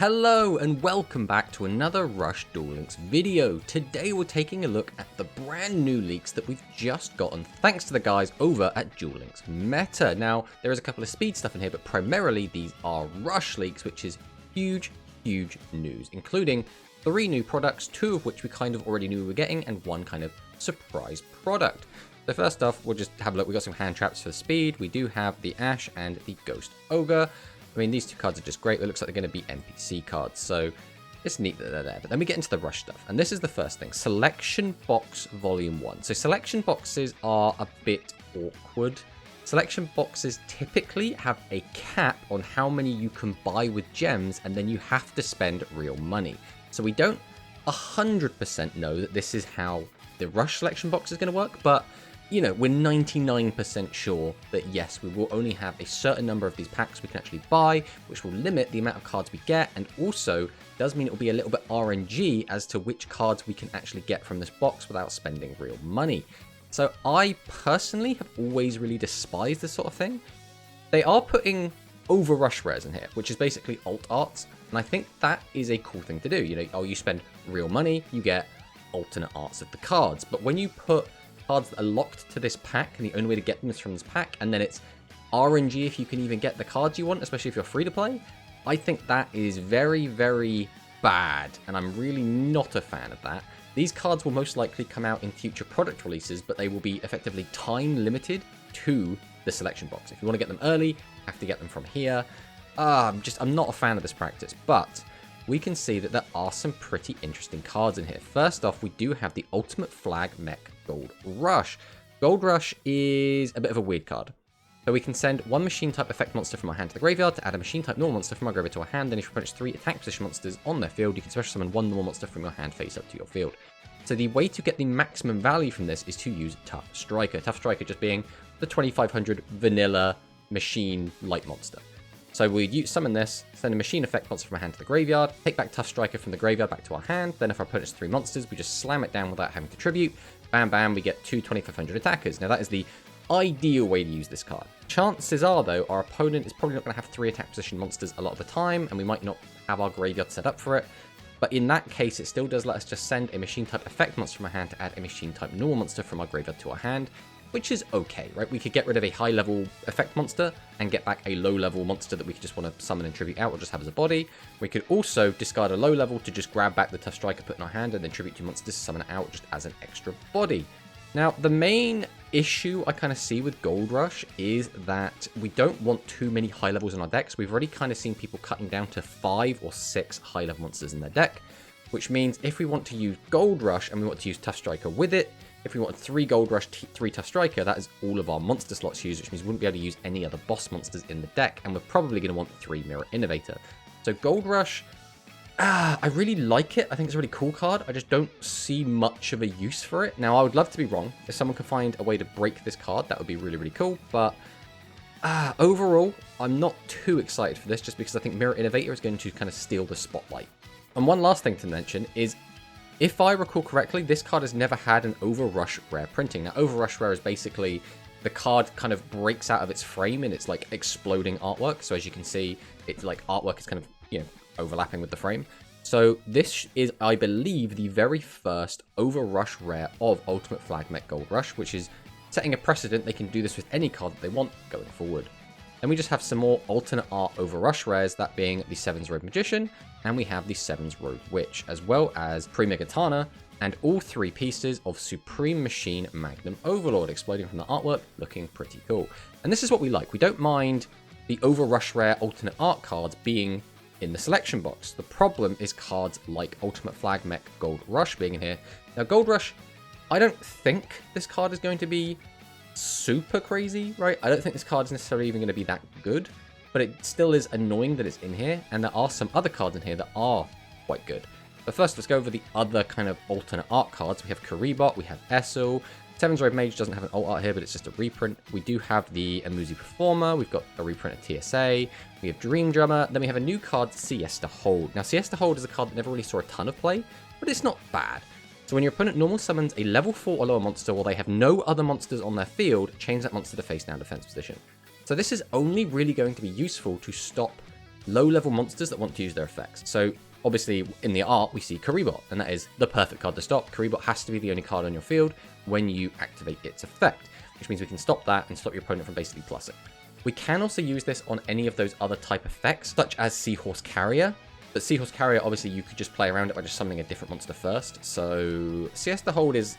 Hello and welcome back to another Rush Duel Links video. Today we're taking a look at the brand new leaks that we've just gotten thanks to the guys over at Duel Links Meta. Now there is a couple of speed stuff in here, but primarily these are Rush leaks, which is huge news, including 3 new products, 2 of which we kind of already knew we were getting and 1 kind of surprise product. So first off, we'll just have a look. We got some hand traps for speed. We do have the Ash and the Ghost Ogre. I mean, these 2 cards are just great. It looks like they're going to be NPC cards, so it's neat that they're there. But then we get into the Rush stuff, and this is the first thing. Selection Box Volume 1. So selection boxes are a bit awkward. Selection boxes typically have a cap on how many you can buy with gems, and then you have to spend real money. So we don't 100% know that this is how the Rush selection box is going to work, but you know, we're 99% sure that yes, we will only have a certain number of these packs we can actually buy, which will limit the amount of cards we get, and also does mean it will be a little bit RNG as to which cards we can actually get from this box without spending real money. So I personally have always really despised this sort of thing. They are putting over Rush rares in here, which is basically alt arts, and I think that is a cool thing to do. You know, oh, you spend real money, you get alternate arts of the cards, but when you put cards that are locked to this pack, and the only way to get them is from this pack, and then it's RNG if you can even get the cards you want, especially if you're free to play, I think that is very bad, and I'm really not a fan of that. These cards will most likely come out in future product releases, but they will be effectively time limited to the selection box. If you want to get them early, you have to get them from here. I'm not a fan of this practice, but we can see that there are some pretty interesting cards in here. First off, we do have the Ultimate Flag Mech Gold Rush. Gold Rush is a bit of a weird card. So we can send 1 machine type effect monster from our hand to the graveyard to add a machine type normal monster from our graveyard to our hand. Then if you punish 3 attack position monsters on their field, you can special summon 1 normal monster from your hand face up to your field. So the way to get the maximum value from this is to use Tough Striker. Tough Striker just being the 2500 vanilla machine light monster. So we'd summon this, send a machine effect monster from our hand to the graveyard, take back Tough Striker from the graveyard back to our hand, then if our opponent has 3 monsters, we just slam it down without having to tribute. Bam bam, we get 2 2500 attackers. Now that is the ideal way to use this card. Chances are though, our opponent is probably not going to have 3 attack position monsters a lot of the time, and we might not have our graveyard set up for it. But in that case, it still does let us just send a machine type effect monster from our hand to add a machine type normal monster from our graveyard to our hand, which is okay, right? We could get rid of a high level effect monster and get back a low level monster that we could just want to summon and tribute out or just have as a body. We could also discard a low level to just grab back the Tough Striker, put in our hand, and then tribute 2 monsters to summon it out just as an extra body. Now, the main issue I kind of see with Gold Rush is that we don't want too many high levels in our decks. We've already kind of seen people cutting down to 5 or 6 high level monsters in their deck, which means if we want to use Gold Rush and we want to use Tough Striker with it, if we want 3 Gold Rush, 3 Tough Striker, that is all of our monster slots used, which means we wouldn't be able to use any other boss monsters in the deck, and we're probably going to want 3 Mirror Innovator. So Gold Rush, I really like it. I think it's a really cool card. I just don't see much of a use for it. Now, I would love to be wrong. If someone could find a way to break this card, that would be really cool, but overall, I'm not too excited for this, just because I think Mirror Innovator is going to kind of steal the spotlight. And one last thing to mention is, if I recall correctly, this card has never had an Over Rush rare printing. Now, Over Rush rare is basically the card kind of breaks out of its frame and it's like exploding artwork. So as you can see, it's like artwork is kind of, you know, overlapping with the frame. So this is, I believe, the very first Over Rush rare of Ultimate Flag Mech Gold Rush, which is setting a precedent. They can do this with any card that they want going forward. Then we just have some more alternate art Over Rush rares, that being the 7's Rogue Magician, and we have the 7's Rogue Witch, as well as Prima-Gitana, and all 3 pieces of Supreme Machine Magnum Overlord, exploding from the artwork, looking pretty cool. And this is what we like. We don't mind the Over Rush rare alternate art cards being in the selection box. The problem is cards like Ultimate Flag Mech Gold Rush being in here. Now, Gold Rush, I don't think this card is going to be super crazy, right? I don't think this card is necessarily even going to be that good, but it still is annoying that it's in here, and there are some other cards in here that are quite good. But first, let's go over the other kind of alternate art cards. We have Karibot, we have Essel. 7's Rogue Mage doesn't have an alt art here, but it's just a reprint. We do have the Amuzi Performer, we've got a reprint of TSA, we have Dream Drummer, then we have a new card, Siesta Hold. Now, Siesta Hold is a card that never really saw a ton of play, but it's not bad. So when your opponent normal summons a level 4 or lower monster while they have no other monsters on their field, change that monster to face down defense position. So this is only really going to be useful to stop low-level monsters that want to use their effects. So obviously in the art we see Kyber, and that is the perfect card to stop. Kyber has to be the only card on your field when you activate its effect, which means we can stop that and stop your opponent from basically plussing. We can also use this on any of those other type effects, such as Seahorse Carrier. But Seahorse Carrier, obviously, you could just play around it by just summoning a different monster first. So Siesta Hold is,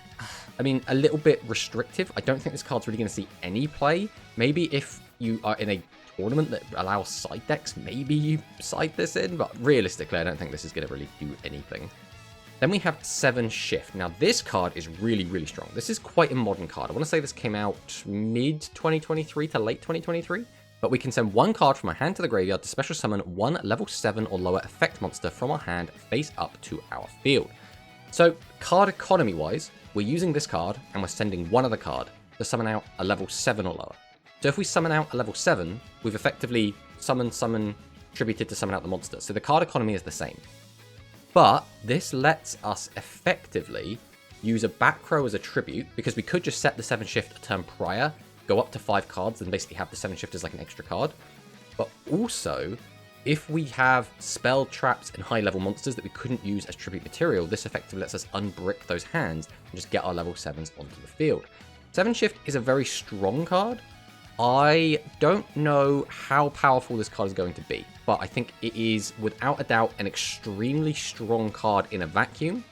I mean, a little bit restrictive. I don't think this card's really going to see any play. Maybe if you are in a tournament that allows side decks, maybe you side this in. But realistically, I don't think this is going to really do anything. Then we have 7 Shift. Now, this card is really, really strong. This is quite a modern card. I want to say this came out mid-2023 to late 2023. But we can send 1 card from our hand to the graveyard to special summon 1 level 7 or lower effect monster from our hand face up to our field. So, card economy-wise, we're using this card and we're sending 1 other card to summon out a level 7 or lower. So if we summon out a level 7, we've effectively summon, tributed to summon out the monster. So the card economy is the same. But this lets us effectively use a back row as a tribute, because we could just set the 7 Shift a turn prior, go up to 5 cards, and basically have the 7 Shift as like an extra card. But also, if we have spell traps and high-level monsters that we couldn't use as tribute material, this effectively lets us unbrick those hands and just get our level 7s onto the field. 7 Shift is a very strong card. I don't know how powerful this card is going to be, but I think it is, without a doubt, an extremely strong card in a vacuum.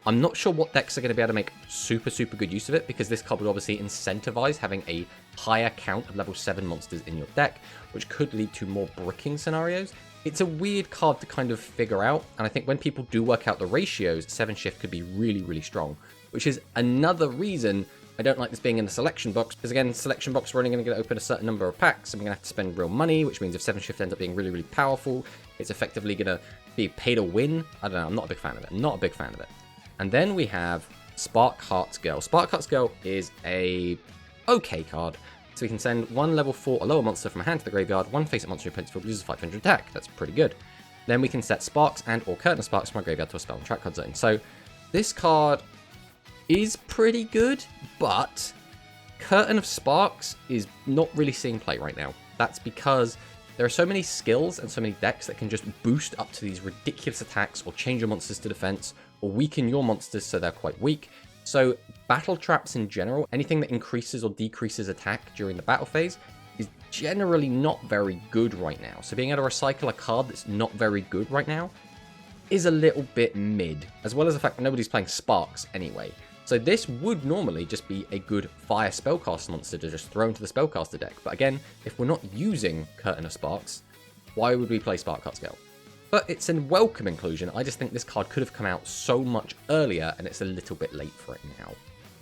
I'm not sure what decks are going to be able to make super good use of it, because this card would obviously incentivize having a higher count of level 7 monsters in your deck, which could lead to more bricking scenarios. It's a weird card to kind of figure out, and I think when people do work out the ratios, 7 Shift could be really strong, which is another reason I don't like this being in the selection box, because again, selection box, we're only going to get open a certain number of packs, and we're going to have to spend real money, which means if 7 Shift ends up being really powerful, it's effectively going to be pay to win. I don't know, I'm not a big fan of it. I'm not a big fan of it. And then we have Spark Heart's Girl. Spark Heart's Girl is a okay card. So we can send 1 level 4 or lower monster from a hand to the graveyard, 1 face-up monster who opponent's field loses 500 attack. That's pretty good. Then we can set Sparks and or Curtain of Sparks from our graveyard to a spell and trap card zone. So this card is pretty good, but Curtain of Sparks is not really seeing play right now. That's because there are so many skills and so many decks that can just boost up to these ridiculous attacks, or change your monsters to defense, or weaken your monsters so they're quite weak. So battle traps in general, anything that increases or decreases attack during the battle phase, is generally not very good right now. So being able to recycle a card that's not very good right now is a little bit mid, as well as the fact that nobody's playing Sparks anyway. So this would normally just be a good fire spellcast monster to just throw into the spellcaster deck. But again, if we're not using Curtain of Sparks, why would we play Spark Heart's Girl? But it's a welcome inclusion. I just think this card could have come out so much earlier, and it's a little bit late for it now.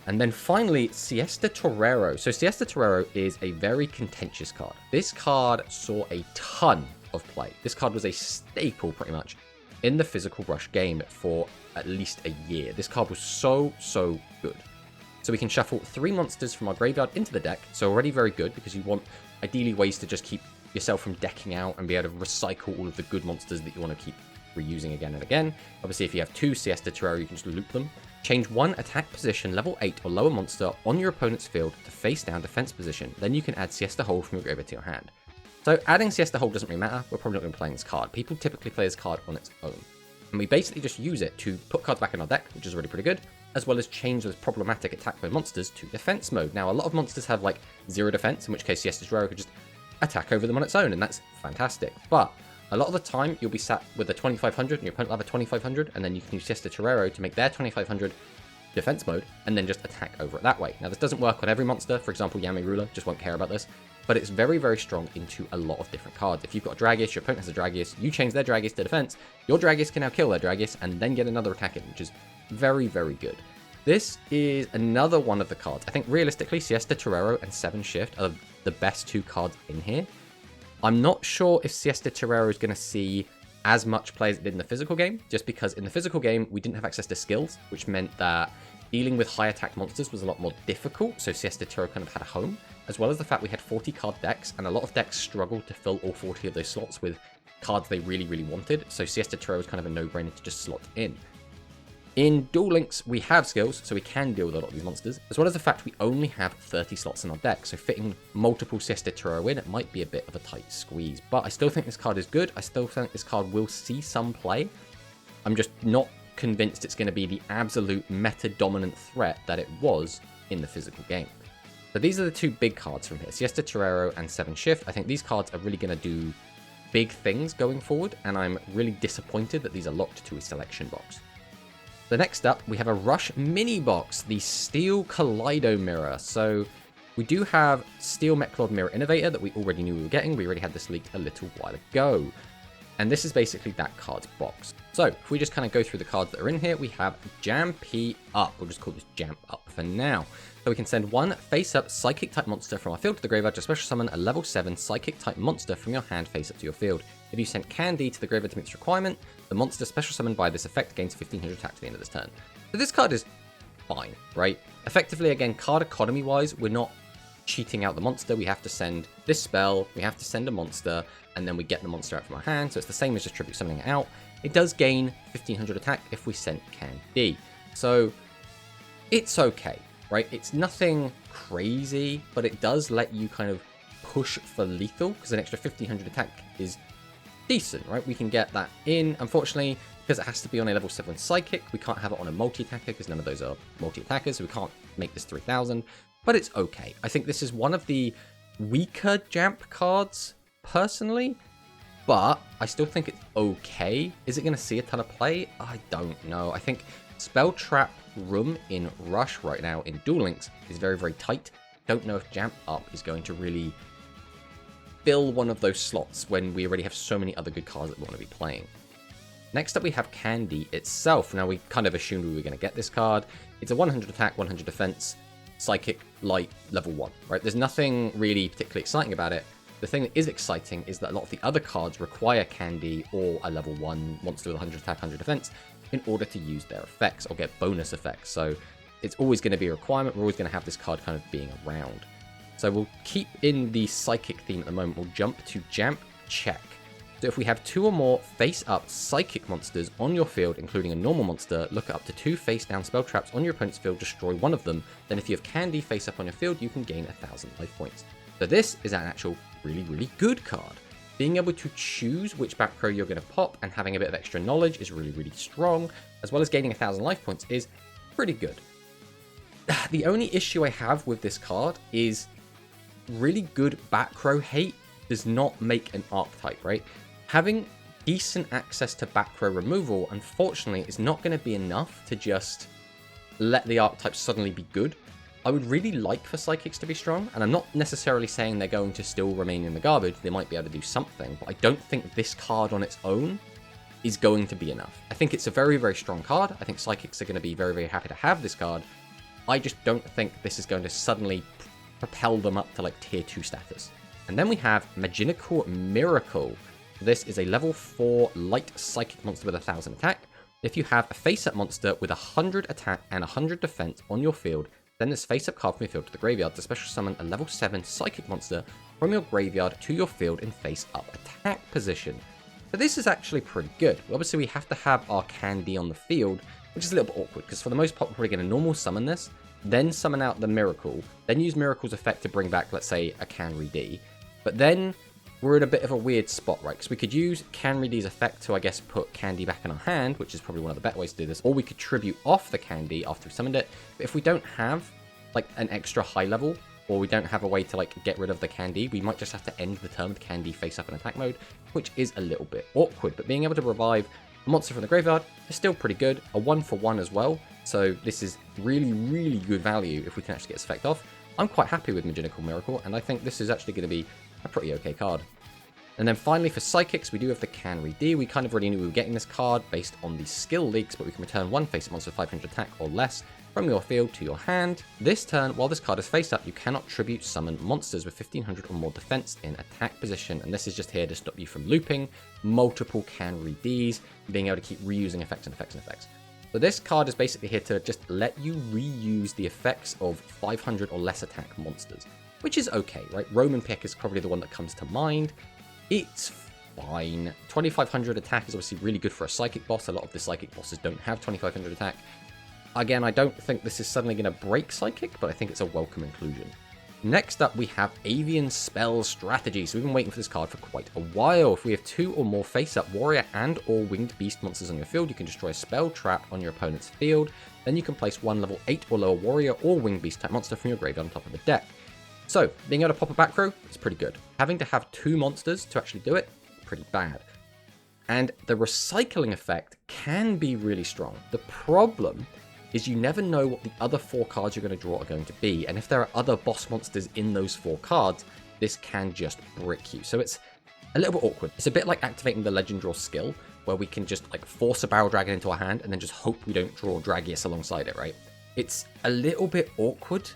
And then finally, Siesta Torero. So Siesta Torero is a very contentious card. This card saw a ton of play. This card was a staple, pretty much, in the physical rush game for at least a year. This card was so good. So we can shuffle 3 monsters from our graveyard into the deck, so already very good, because you want ideally ways to just keep yourself from decking out and be able to recycle all of the good monsters that you want to keep reusing again and again. Obviously, if you have 2 Siesta Torero, you can just loop them. Change 1 attack position level 8 or lower monster on your opponent's field to face down defense position. Then you can add Siesta Hold from your graveyard to your hand. So adding Siesta Hold doesn't really matter. We're probably not going to play this card. People typically play this card on its own. And we basically just use it to put cards back in our deck, which is already pretty good, as well as change those problematic attack mode monsters to defense mode. Now, a lot of monsters have like 0 defense, in which case Siesta Torero could just attack over them on its own, and that's fantastic. But a lot of the time, you'll be sat with a 2500, and your opponent will have a 2500, and then you can use Siesta Torero to make their 2500 defense mode, and then just attack over it that way. Now, this doesn't work on every monster. For example, Yami Ruler just won't care about this, but it's very strong into a lot of different cards. If you've got a Dragius, your opponent has a Dragius, you change their Dragius to defense, your Dragius can now kill their Dragius, and then get another attack in, which is very good. This is another one of the cards. I think realistically, Siesta Torero and 7 Shift are the best 2 cards in here. I'm not sure if Siesta Torero is going to see as much play as it did in the physical game, just because in the physical game, we didn't have access to skills, which meant that dealing with high attack monsters was a lot more difficult, so Siesta Torero kind of had a home, as well as the fact we had 40 card decks, and a lot of decks struggled to fill all 40 of those slots with cards they really wanted, so Siesta Torero was kind of a no-brainer to just slot in. In Duel Links, we have skills, so we can deal with a lot of these monsters, as well as the fact we only have 30 slots in our deck, so fitting multiple Sister Toro in, it might be a bit of a tight squeeze. But I still think this card is good. I still think this card will see some play. I'm just not convinced it's going to be the absolute meta-dominant threat that it was in the physical game. So these are the two big cards from here, Siesta Torero and 7 Shift. I think these cards are really going to do big things going forward, and I'm really disappointed that these are locked to a selection box. So next up, we have a Rush mini box, the Steelcido Mirror. So we do have Steel Mechlord Mirror Innovator that we already knew we were getting. We already had this leaked a little while ago. And this is basically that card's box. So if we just kind of go through the cards that are in here, we have Jamp Up. We'll just call this Jamp Up for now. So we can send one face-up Psychic-type monster from our field to the graveyard to special summon a level 7 Psychic-type monster from your hand face-up to your field. If you send Candy to the graveyard to meet this requirement, the monster special summoned by this effect gains 1500 attack to the end of this turn. So this card is fine, right? Effectively, again, card economy-wise, we're not cheating out the monster. We have to send this spell, we have to send a monster, and then we get the monster out from our hand. So it's the same as just tribute summoning it out. It does gain 1500 attack if we send Candy. So it's okay, right? It's nothing crazy, but it does let you kind of push for lethal, because an extra 1500 attack is decent, right? We can get that in. Unfortunately, because it has to be on a level 7 Psychic, we can't have it on a multi-attacker, because none of those are multi-attackers, so we can't make this 3000, but it's okay. I think this is one of the weaker Jamp cards, personally, but I still think it's okay. Is it going to see a ton of play? I don't know. I think Spell Trap room in Rush right now in Duel Links is very, very tight. Don't know if Jamp Up is going to really fill one of those slots when we already have so many other good cards that we want to be playing. Next up, we have Candy itself. Now, we kind of assumed we were going to get this card. It's a 100 attack, 100 defense, Psychic, Light, level 1, right? There's nothing really particularly exciting about it. The thing that is exciting is that a lot of the other cards require Candy or a level 1 monster with 100 attack, 100 defense in order to use their effects or get bonus effects. So it's always going to be a requirement. We're always going to have this card kind of being around. So we'll keep in the Psychic theme at the moment. We'll jump to Jamp Check. So if we have 2 or more face-up Psychic monsters on your field, including a normal monster, look at up to 2 face-down spell traps on your opponent's field, destroy one of them. Then if you have Candy face-up on your field, you can gain 1000 life points. So this is an actual really, really good card. Being able to choose which back row you're going to pop and having a bit of extra knowledge is really, really strong, as well as gaining 1000 life points is pretty good. The only issue I have with this card is really good back row hate does not make an archetype, right? Having decent access to back row removal, unfortunately, is not going to be enough to just let the archetype suddenly be good. I would really like for Psychics to be strong, and I'm not necessarily saying they're going to still remain in the garbage. They might be able to do something, but I don't think this card on its own is going to be enough. I think it's a very, very strong card. I think Psychics are going to be very, very happy to have this card. I just don't think this is going to suddenly propel them up to like tier 2 status. And then we have Magical Miracle. This is a level 4 light Psychic monster with 1000 attack. If you have a face-up monster with 100 attack and 100 defense on your field, then this face-up card from your field to the graveyard to special summon a level 7 Psychic monster from your graveyard to your field in face-up attack position. So this is actually pretty good. Obviously, we have to have our Candy on the field, which is a little bit awkward, because for the most part, we're probably going to normal summon this, then summon out the Miracle, then use Miracle's effect to bring back, let's say, a Canry D. But then we're in a bit of a weird spot, right? Because we could use Canry D's effect to, I guess, put Candy back in our hand, which is probably one of the better ways to do this, or we could tribute off the Candy after we summoned it. But if we don't have, like, an extra high level, or we don't have a way to, like, get rid of the Candy, we might just have to end the turn with Candy face up in attack mode, which is a little bit awkward. But being able to revive a monster from the graveyard is still pretty good. A 1-for-1 as well, so this is really, really good value if we can actually get this effect off. I'm quite happy with Magical Miracle, and I think this is actually going to be a pretty okay card. And then finally for Psychics, we do have the Canry D. We kind of already knew we were getting this card based on the skill leaks, but we can return one face-up monster with 500 attack or less from your field to your hand. This turn, while this card is face up, you cannot tribute summon monsters with 1500 or more defense in attack position, and this is just here to stop you from looping multiple Canry Ds, being able to keep reusing effects and effects and effects. So this card is basically here to just let you reuse the effects of 500 or less attack monsters, which is okay, right? Roman Pick is probably the one that comes to mind. It's fine. 2500 attack is obviously really good for a psychic boss. A lot of the psychic bosses don't have 2500 attack. Again, I don't think this is suddenly going to break psychic, but I think it's a welcome inclusion. Next up, we have Avian Spell Strategy. So we've been waiting for this card for quite a while. If we have 2 or more face-up warrior and or winged beast monsters on your field, you can destroy a spell trap on your opponent's field. Then you can place 1 level 8 or lower warrior or winged beast type monster from your graveyard on top of the deck. So, being able to pop a back row is pretty good. Having to have 2 monsters to actually do it, pretty bad. And the recycling effect can be really strong. The problem is you never know what the other 4 cards you're going to draw are going to be, and if there are other boss monsters in those 4 cards, this can just brick you. So it's a little bit awkward. It's a bit like activating the Legend Draw skill, where we can just like force a Barrel Dragon into our hand and then just hope we don't draw Dragius alongside it, right? It's a little bit awkward,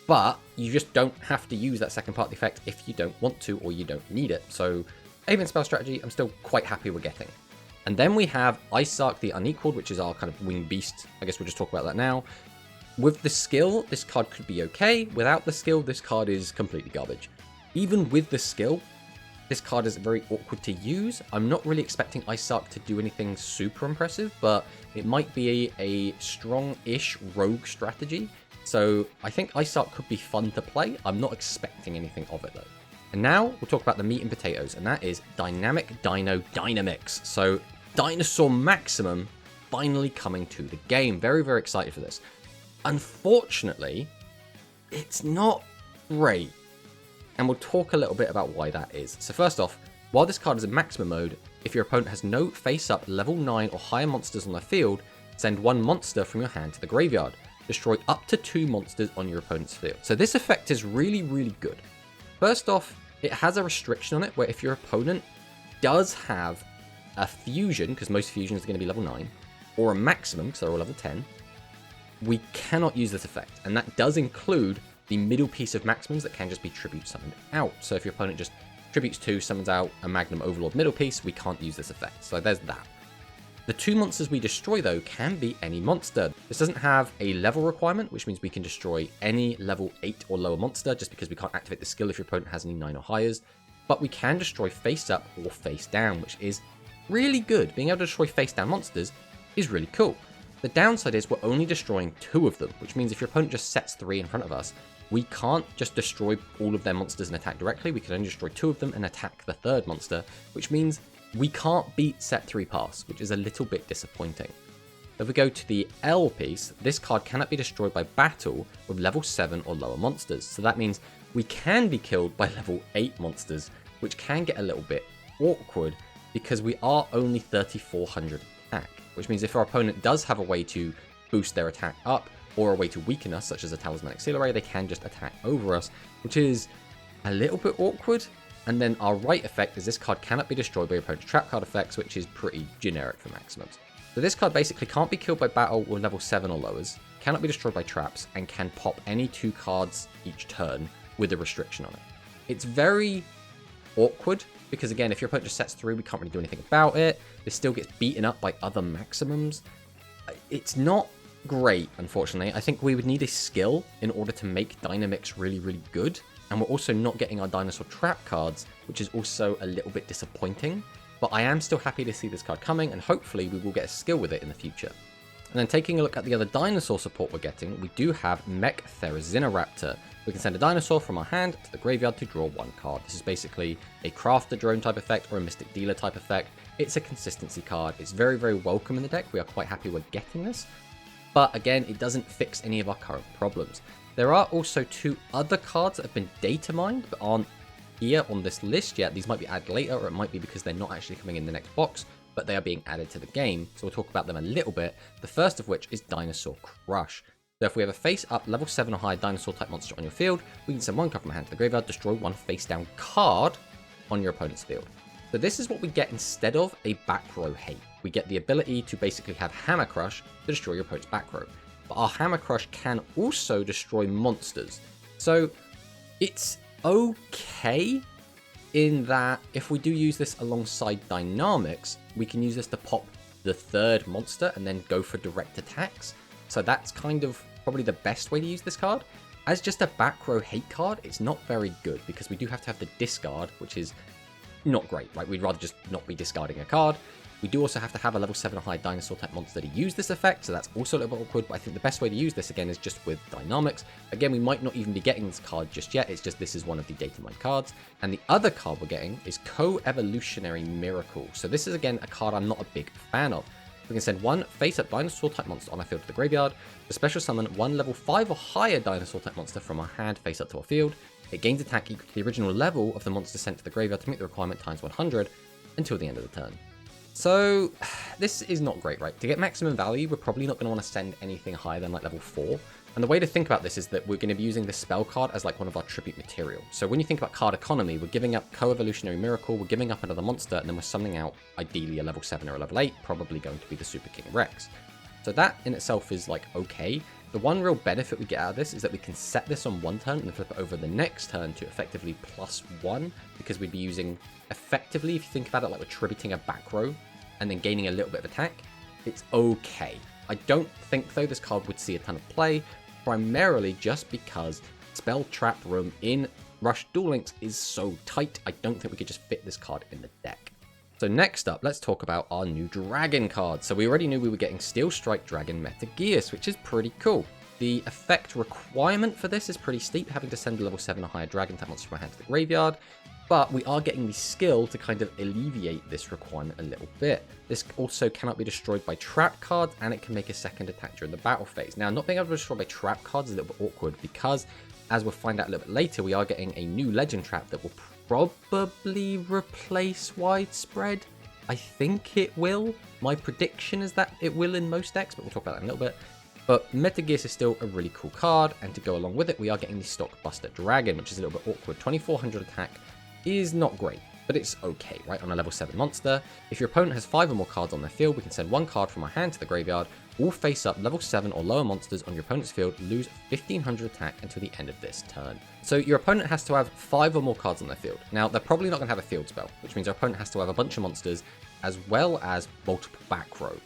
but you just don't have to use that second part of the effect if you don't want to or you don't need it. So Avian Spell Strategy, I'm still quite happy we're getting. And then we have Ice Arc the Unequaled, which is our kind of winged beast. I guess we'll just talk about that now. With the skill, this card could be okay. Without the skill, this card is completely garbage. Even with the skill, this card is very awkward to use. I'm not really expecting Ice Arc to do anything super impressive, but it might be a strong-ish rogue strategy. So I think Ice Arc could be fun to play. I'm not expecting anything of it though. And now we'll talk about the meat and potatoes, and that is Dynamic Dino Dynamics. So Dinosaur Maximum finally coming to the game. Very, very excited for this. Unfortunately, it's not great. And we'll talk a little bit about why that is. So first off, while this card is in maximum mode, if your opponent has no face-up level 9 or higher monsters on their field, send 1 monster from your hand to the graveyard. Destroy up to 2 monsters on your opponent's field. So this effect is really, really good. First off, it has a restriction on it where if your opponent does have a fusion, because most fusions are going to be level 9, or a maximum, because they're all level 10, we cannot use this effect. And that does include the middle piece of maximums that can just be tribute summoned out. So if your opponent just tributes 2, summons out a Magnum Overlord middle piece, we can't use this effect. So there's that. The 2 monsters we destroy, though, can be any monster. This doesn't have a level requirement, which means we can destroy any level 8 or lower monster, just because we can't activate the skill if your opponent has any 9 or highers. But we can destroy face up or face down, which is really good. Being able to destroy face down monsters is really cool. The downside is we're only destroying 2 of them, which means if your opponent just sets 3 in front of us, we can't just destroy all of their monsters and attack directly. We can only destroy 2 of them and attack the 3rd monster, which means we can't beat set 3 pass, which is a little bit disappointing. If we go to the L piece, this card cannot be destroyed by battle with level 7 or lower monsters. So that means we can be killed by level 8 monsters, which can get a little bit awkward because we are only 3400 attack, which means if our opponent does have a way to boost their attack up or a way to weaken us, such as a Talismanic Seal Array, they can just attack over us, which is a little bit awkward. And then our right effect is this card cannot be destroyed by your opponent's trap card effects, which is pretty generic for maximums. So this card basically can't be killed by battle with level 7 or lowers, cannot be destroyed by traps, and can pop any 2 cards each turn with a restriction on it. It's very awkward, because again, if your opponent just sets 3, we can't really do anything about it. This still gets beaten up by other maximums. It's not great, unfortunately. I think we would need a skill in order to make Dynamics really, really good. And we're also not getting our dinosaur trap cards, which is also a little bit disappointing. But I am still happy to see this card coming, and hopefully we will get a skill with it in the future. And then taking a look at the other dinosaur support we're getting, we do have Mech Dino Raptor. We can send a dinosaur from our hand to the graveyard to draw 1 card. This is basically a Crafter Drone type effect or a Mystic Dealer type effect. It's a consistency card. It's very, very welcome in the deck. We are quite happy we're getting this. But again, it doesn't fix any of our current problems. There are also 2 other cards that have been data mined but aren't here on this list yet. These might be added later, or it might be because they're not actually coming in the next box, but they are being added to the game. So we'll talk about them a little bit. The first of which is Dinosaur Crush. So if we have a face-up level 7 or higher dinosaur-type monster on your field, we can send 1 card from our hand to the graveyard, destroy 1 face-down card on your opponent's field. So this is what we get instead of a back row hate. We get the ability to basically have Hammer Crush to destroy your opponent's back row. But our Hammer Crush can also destroy monsters. So it's okay in that if we do use this alongside Dynamics, we can use this to pop the 3rd monster and then go for direct attacks. So that's kind of probably the best way to use this card. As just a back row hate card, it's not very good because we do have to have the discard, which is not great, right? We'd rather just not be discarding a card. We do also have to have a level 7 or higher dinosaur type monster to use this effect, so that's also a little bit awkward, but I think the best way to use this again is just with Dynamics. Again, we might not even be getting this card just yet, it's just this is one of the data mine cards. And the other card we're getting is Co-Evolutionary Miracle. So this is again a card I'm not a big fan of. We can send one face-up dinosaur type monster on our field to the graveyard, to special summon one level 5 or higher dinosaur type monster from our hand face-up to our field. It gains attack equal to the original level of the monster sent to the graveyard to meet the requirement times 100 until the end of the turn. So this is not great, right? To get maximum value, we're probably not going to want to send anything higher than like level 4. And the way to think about this is that we're going to be using this spell card as like one of our tribute material. So when you think about card economy, we're giving up Co-Evolutionary Miracle, we're giving up another monster, and then we're summoning out ideally a level 7 or a level 8, probably going to be the Super King Rex. So that in itself is like okay. The one real benefit we get out of this is that we can set this on one turn and flip it over the next turn to effectively +1, because we'd be using effectively, if you think about it, like we're tributing a back row and then gaining a little bit of attack. It's okay. I don't think though this card would see a ton of play, primarily just because spell trap room in Rush Duel Links is so tight. I don't think we could just fit this card in the deck. So next up, let's talk about our new dragon card. So we already knew we were getting Steel Strike Dragon Metageus, which is pretty cool. The effect requirement for this is pretty steep, having to send a level 7 or higher dragon type monster from our hand to the graveyard. But we are getting the skill to kind of alleviate this requirement a little bit. This also cannot be destroyed by trap cards, and it can make a second attack during the battle phase. Now, not being able to destroy by trap cards is a little bit awkward because, as we'll find out a little bit later, we are getting a new legend trap that will probably replace Widespread. I think it will. My prediction is that it will in most decks, but we'll talk about that in a little bit. But Metageus is still a really cool card, and to go along with it, we are getting the Stockbuster Dragon, which is a little bit awkward. 2400 attack is not great, but it's okay, right, on a level 7 monster. If your opponent has 5 or more cards on their field, we can send one card from our hand to the graveyard. All face-up level 7 or lower monsters on your opponent's field lose 1500 attack until the end of this turn. So your opponent has to have 5 or more cards on their field. Now, they're probably not going to have a field spell, which means our opponent has to have a bunch of monsters as well as multiple back row.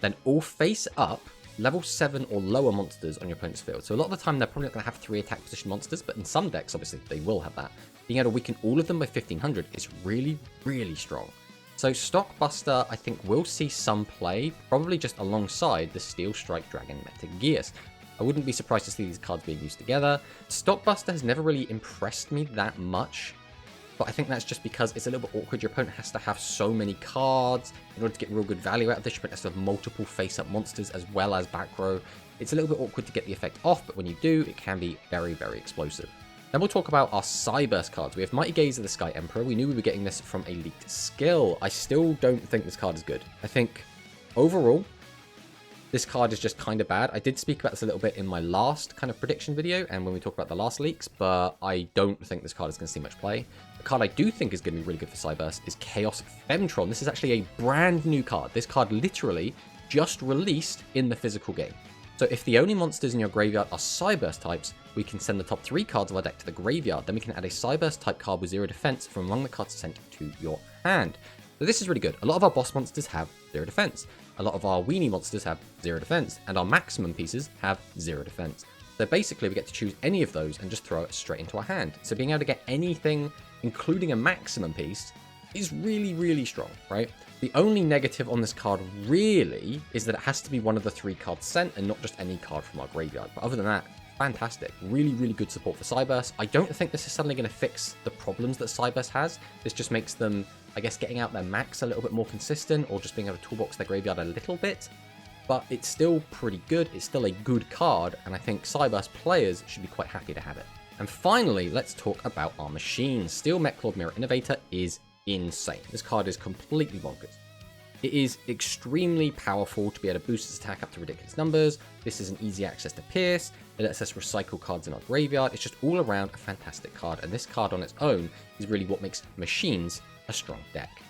Then all face-up level 7 or lower monsters on your opponent's field. So a lot of the time, they're probably not going to have 3 attack position monsters, but in some decks, obviously, they will have that. Being able to weaken all of them by 1500 is really, really strong. So Stockbuster, I think, will see some play, probably just alongside the Steel Strike Dragon Metageus. I wouldn't be surprised to see these cards being used together. Stockbuster has never really impressed me that much, but I think that's just because it's a little bit awkward. Your opponent has to have so many cards in order to get real good value out of this. Your opponent has to have multiple face-up monsters as well as back row. It's a little bit awkward to get the effect off, but when you do, it can be very, very explosive. Then we'll talk about our Cyburst cards. We have Mighty Gaze of the Sky Emperor. We knew we were getting this from a leaked skill. I still don't think this card is good. I think overall, this card is just kind of bad. I did speak about this a little bit in my last kind of prediction video and when we talked about the last leaks, but I don't think this card is going to see much play. The card I do think is going to be really good for Cyburst is Chaos Femtron. This is actually a brand new card. This card literally just released in the physical game. So if the only monsters in your graveyard are Cyburst types, we can send the top 3 cards of our deck to the graveyard. Then we can add a Cyburst type card with 0 defense from among the cards sent to your hand. So this is really good. A lot of our boss monsters have 0 defense. A lot of our weenie monsters have 0 defense. And our maximum pieces have 0 defense. So basically we get to choose any of those and just throw it straight into our hand. So being able to get anything, including a maximum piece, is really, really strong, right? The only negative on this card really is that it has to be one of the 3 cards sent and not just any card from our graveyard. But other than that, fantastic. Really, really good support for Cyburst. I don't think this is suddenly going to fix the problems that Cyburst has. This just makes them, I guess, getting out their max a little bit more consistent or just being able to toolbox their graveyard a little bit. But it's still pretty good. It's still a good card, and I think Cyburst players should be quite happy to have it. And finally, let's talk about our machines. Steel Mech Mirror Innovator is insane. This card is completely bonkers. It is extremely powerful to be able to boost its attack up to ridiculous numbers. This is an easy access to Pierce. It lets us recycle cards in our graveyard. It's just all around a fantastic card. And this card on its own is really what makes machines a strong deck.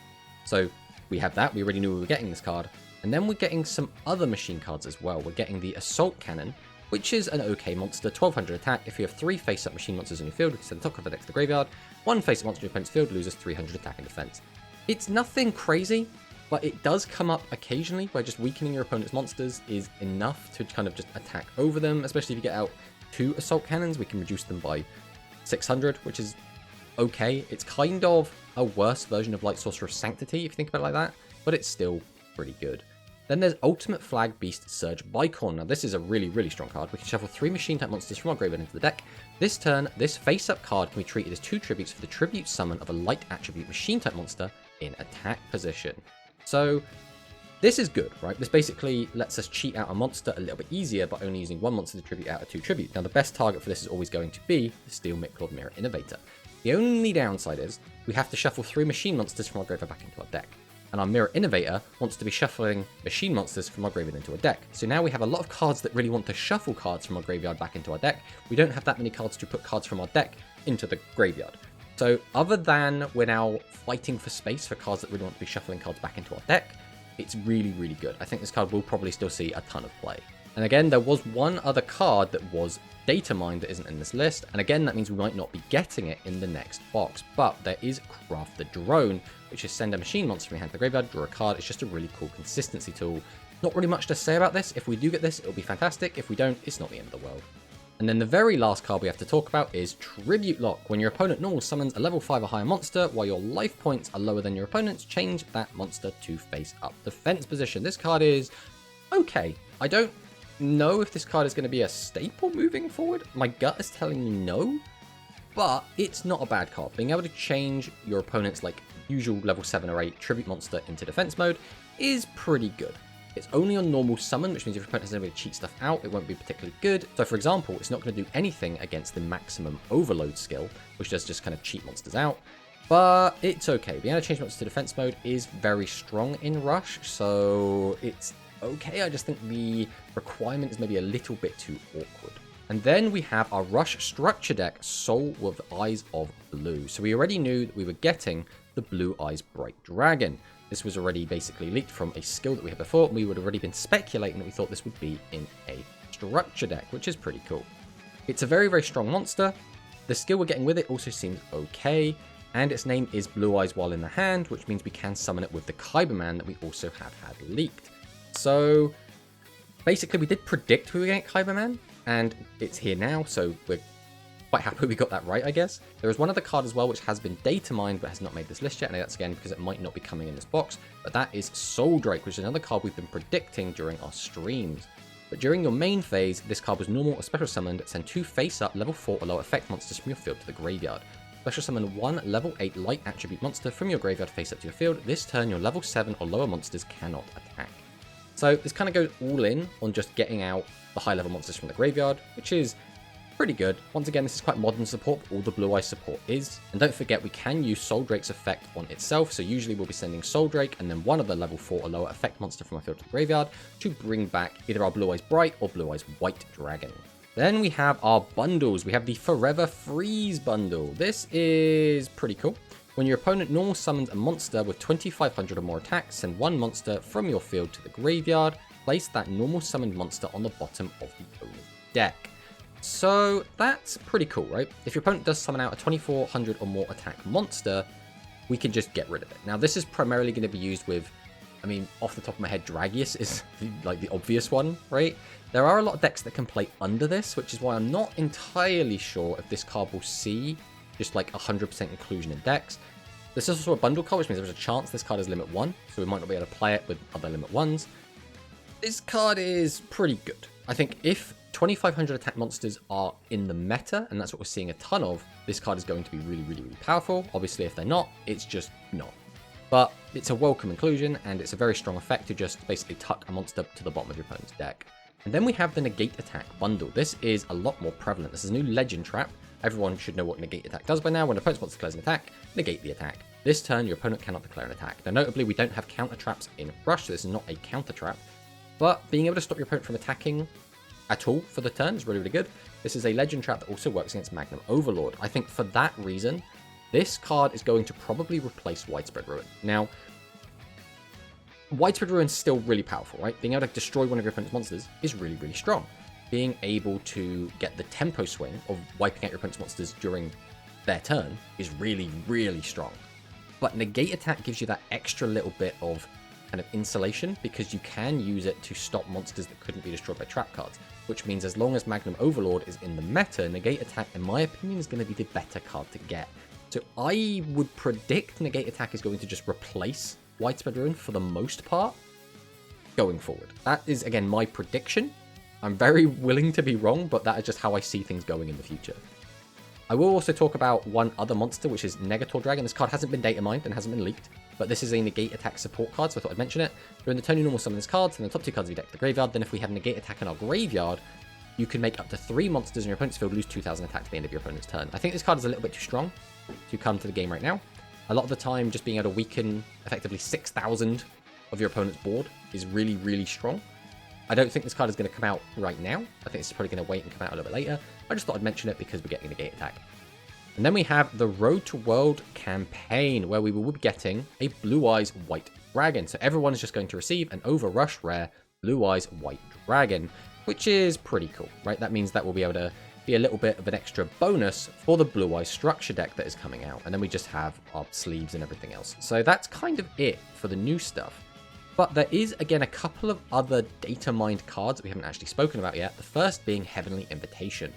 So we have that. We already knew we were getting this card. And then we're getting some other machine cards as well. We're getting the Assault Cannon, which is an okay monster, 1200 attack. If you have 3 face-up machine monsters in your field, you can send the top card of the deck to the graveyard. 1 face-up monster in your opponent's field loses 300 attack and defense. It's nothing crazy, but it does come up occasionally where just weakening your opponent's monsters is enough to kind of just attack over them, especially if you get out 2 Assault Cannons. We can reduce them by 600, which is okay. It's kind of a worse version of like Sorcerer of Sanctity, if you think about it like that, but it's still pretty good. Then there's Ultimate Flag Beast Surge Bicorn. Now this is a really, really strong card. We can shuffle 3 machine-type monsters from our graveyard into the deck. This turn, this face-up card can be treated as 2 tributes for the tribute summon of a light attribute machine-type monster in attack position. So this is good, right? This basically lets us cheat out a monster a little bit easier by only using 1 monster to tribute out of 2 tribute. Now the best target for this is always going to be the Steelcido Mirror Innovator. The only downside is we have to shuffle 3 machine monsters from our graveyard back into our deck. And our Mirror Innovator wants to be shuffling machine monsters from our graveyard into a deck. So now we have a lot of cards that really want to shuffle cards from our graveyard back into our deck. We don't have that many cards to put cards from our deck into the graveyard. So other than we're now fighting for space for cards that really want to be shuffling cards back into our deck, it's really, really good. I think this card will probably still see a ton of play. And again, there was one other card that was data mined that isn't in this list, and again that means we might not be getting it in the next box, but there is Craft the Drone, which is send a machine monster from your hand to the graveyard, draw a card. It's just a really cool consistency tool. Not really much to say about this. If we do get this, it'll be fantastic. If we don't, it's not the end of the world. And then the very last card we have to talk about is Tribute Lock. When your opponent normal summons a level 5 or higher monster, while your life points are lower than your opponent's, change that monster to face up defense position. This card is okay. I don't know if this card is going to be a staple moving forward. My gut is telling me no, but it's not a bad card. Being able to change your opponent's like usual level 7 or 8 tribute monster into defense mode is pretty good. It's only on normal summon, which means if your opponent has any way to cheat stuff out, it won't be particularly good. So for example, it's not going to do anything against the maximum overload skill, which does just kind of cheat monsters out. But it's okay. Being able to change monsters to defense mode is very strong in Rush, so it's okay. I just think the requirement is maybe a little bit too awkward. And then we have our Rush structure deck, Soul with Eyes of Blue. So we already knew that we were getting the Blue Eyes Bright Dragon. This was already basically leaked from a skill that we had before, and we would have already been speculating that we thought this would be in a structure deck, which is pretty cool. It's a very, very strong monster. The skill we're getting with it also seems okay, and its name is Blue Eyes while in the hand, which means we can summon it with the Kyber Man that we also have had leaked. So basically we did predict we were going to get Kyber Man, and it's here now, so we're quite happy we got that right, I guess. There is one other card as well which has been data mined but has not made this list yet, and that's again because it might not be coming in this box, but that is Soul Drake, which is another card we've been predicting during our streams. But during your main phase, this card was normal or special summoned, send 2 face-up level 4 or lower effect monsters from your field to the graveyard. Special summon 1 level 8 light attribute monster from your graveyard face up to your field. This turn, your level 7 or lower monsters cannot attack. So this kind of goes all in on just getting out the high level monsters from the graveyard, which is pretty good. Once again, this is quite modern support, but all the Blue Eyes support is. And don't forget, we can use Soul Drake's effect on itself, so usually we'll be sending Soul Drake and then one of the level 4 or lower effect monster from our field to the graveyard to bring back either our Blue Eyes Bright or Blue Eyes White Dragon. Then we have our bundles. We have the Forever Freeze bundle. This is pretty cool. When your opponent normal summons a monster with 2500 or more attacks, send 1 monster from your field to the graveyard. Place that normal summoned monster on the bottom of the owner's deck. So that's pretty cool, right? If your opponent does summon out a 2400 or more attack monster, we can just get rid of it. Now this is primarily going to be used with, I mean, off the top of my head, Dragius is like the obvious one, right? There are a lot of decks that can play under this, which is why I'm not entirely sure if this card will see just like 100% inclusion in decks. This is also a bundle card, which means there's a chance this card is limit 1, so we might not be able to play it with other limit 1s. This card is pretty good. I think if 2500 attack monsters are in the meta, and that's what we're seeing a ton of, this card is going to be really, really, really powerful. Obviously, if they're not, it's just not. But it's a welcome inclusion, and it's a very strong effect to just basically tuck a monster to the bottom of your opponent's deck. And then we have the Negate Attack bundle. This is a lot more prevalent. This is a new legend trap. Everyone should know what Negate Attack does by now. When an opponent wants to declare an attack, negate the attack. This turn, your opponent cannot declare an attack. Now, notably, we don't have counter traps in Rush, so this is not a counter trap. But being able to stop your opponent from attacking at all for the turn is really, really good. This is a legend trap that also works against Magnum Overlord. I think for that reason, this card is going to probably replace Widespread Ruin. Now, Widespread Ruin is still really powerful, right? Being able to destroy one of your opponent's monsters is really, really strong. Being able to get the tempo swing of wiping out your opponent's monsters during their turn is really, really strong. But Negate Attack gives you that extra little bit of kind of insulation, because you can use it to stop monsters that couldn't be destroyed by trap cards, which means as long as Magnum Overlord is in the meta, Negate Attack, in my opinion, is going to be the better card to get. So I would predict Negate Attack is going to just replace Widespread Ruin for the most part going forward. That is, again, my prediction. I'm very willing to be wrong, but that is just how I see things going in the future. I will also talk about one other monster, which is Negator Dragon. This card hasn't been data mined and hasn't been leaked, but this is a Negate Attack support card, so I thought I'd mention it. During the turn, you normal summon this card, and the top 2 cards of your deck to the graveyard. Then if we have Negate Attack in our graveyard, you can make up to 3 monsters in your opponent's field lose 2,000 attack to the end of your opponent's turn. I think this card is a little bit too strong to come to the game right now. A lot of the time, just being able to weaken effectively 6,000 of your opponent's board is really, really strong. I don't think this card is going to come out right now. I think it's probably going to wait and come out a little bit later. I just thought I'd mention it because we're getting Negate Attack. And then we have the Road to World campaign, where we will be getting a Blue Eyes White Dragon. So everyone is just going to receive an Overrush rare Blue Eyes White Dragon, which is pretty cool, right? That means that we'll be able to be a little bit of an extra bonus for the Blue Eyes structure deck that is coming out. And then we just have our sleeves and everything else. So that's kind of it for the new stuff. But there is, again, a couple of other data mined cards that we haven't actually spoken about yet. The first being Heavenly Invitation.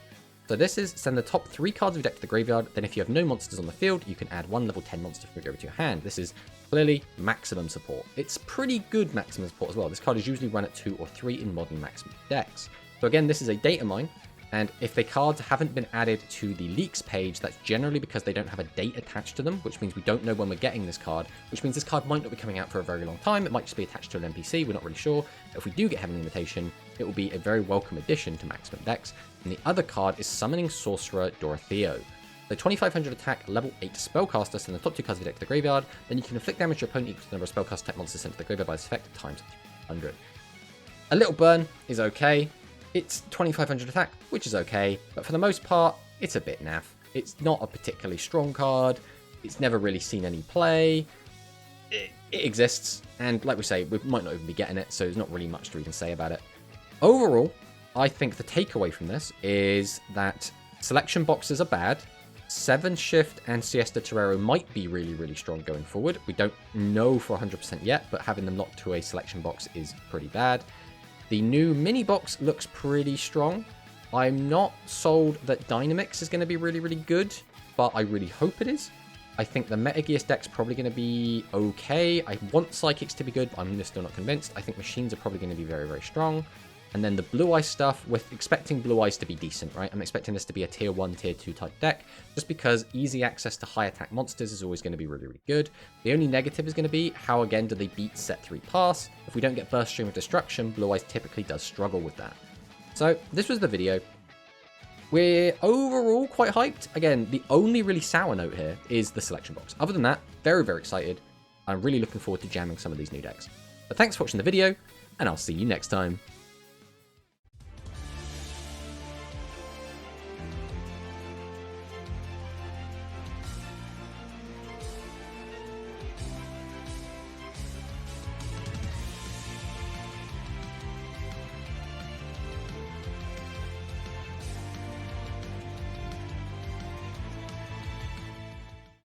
So this is send the top 3 cards of your deck to the graveyard. Then if you have no monsters on the field, you can add 1 level 10 monster from your graveyard to your hand. This is clearly maximum support. It's pretty good maximum support as well. This card is usually run at 2 or 3 in modern maximum decks. So again, this is a data mine. And if the cards haven't been added to the leaks page, that's generally because they don't have a date attached to them, which means we don't know when we're getting this card, which means this card might not be coming out for a very long time. It might just be attached to an NPC. We're not really sure. If we do get Heavenly Invitation, it will be a very welcome addition to maximum decks. And the other card is Summoning Sorcerer Dorotheo. So 2500 attack, level 8 spellcaster, send the top 2 cards of your deck to the graveyard. Then you can inflict damage to your opponent equal to the number of spellcast type monsters sent to the graveyard by this effect times 300. A little burn is okay. It's 2500 attack, which is okay, but for the most part, it's a bit naff. It's not a particularly strong card. It's never really seen any play. It exists, and like we say, we might not even be getting it, so there's not really much to even say about it. Overall, I think the takeaway from this is that selection boxes are bad. 7 Shift and Siesta Torero might be really, really strong going forward. We don't know for 100% yet, but having them locked to a selection box is pretty bad. The new mini box looks pretty strong. I'm not sold that Dynamics is going to be really, really good, but I really hope it is. I think the Metagears deck's probably going to be okay. I want Psychics to be good, but I'm still not convinced. I think Machines are probably going to be very, very strong. And then the Blue Eyes stuff, with expecting Blue Eyes to be decent, right? I'm expecting this to be a tier 1, tier 2 type deck, just because easy access to high attack monsters is always going to be really, really good. The only negative is going to be, how again do they beat set 3 pass? If we don't get Burst Stream of Destruction, Blue Eyes typically does struggle with that. So this was the video. We're overall quite hyped. Again, the only really sour note here is the selection box. Other than that, very, very excited. I'm really looking forward to jamming some of these new decks. But thanks for watching the video, and I'll see you next time.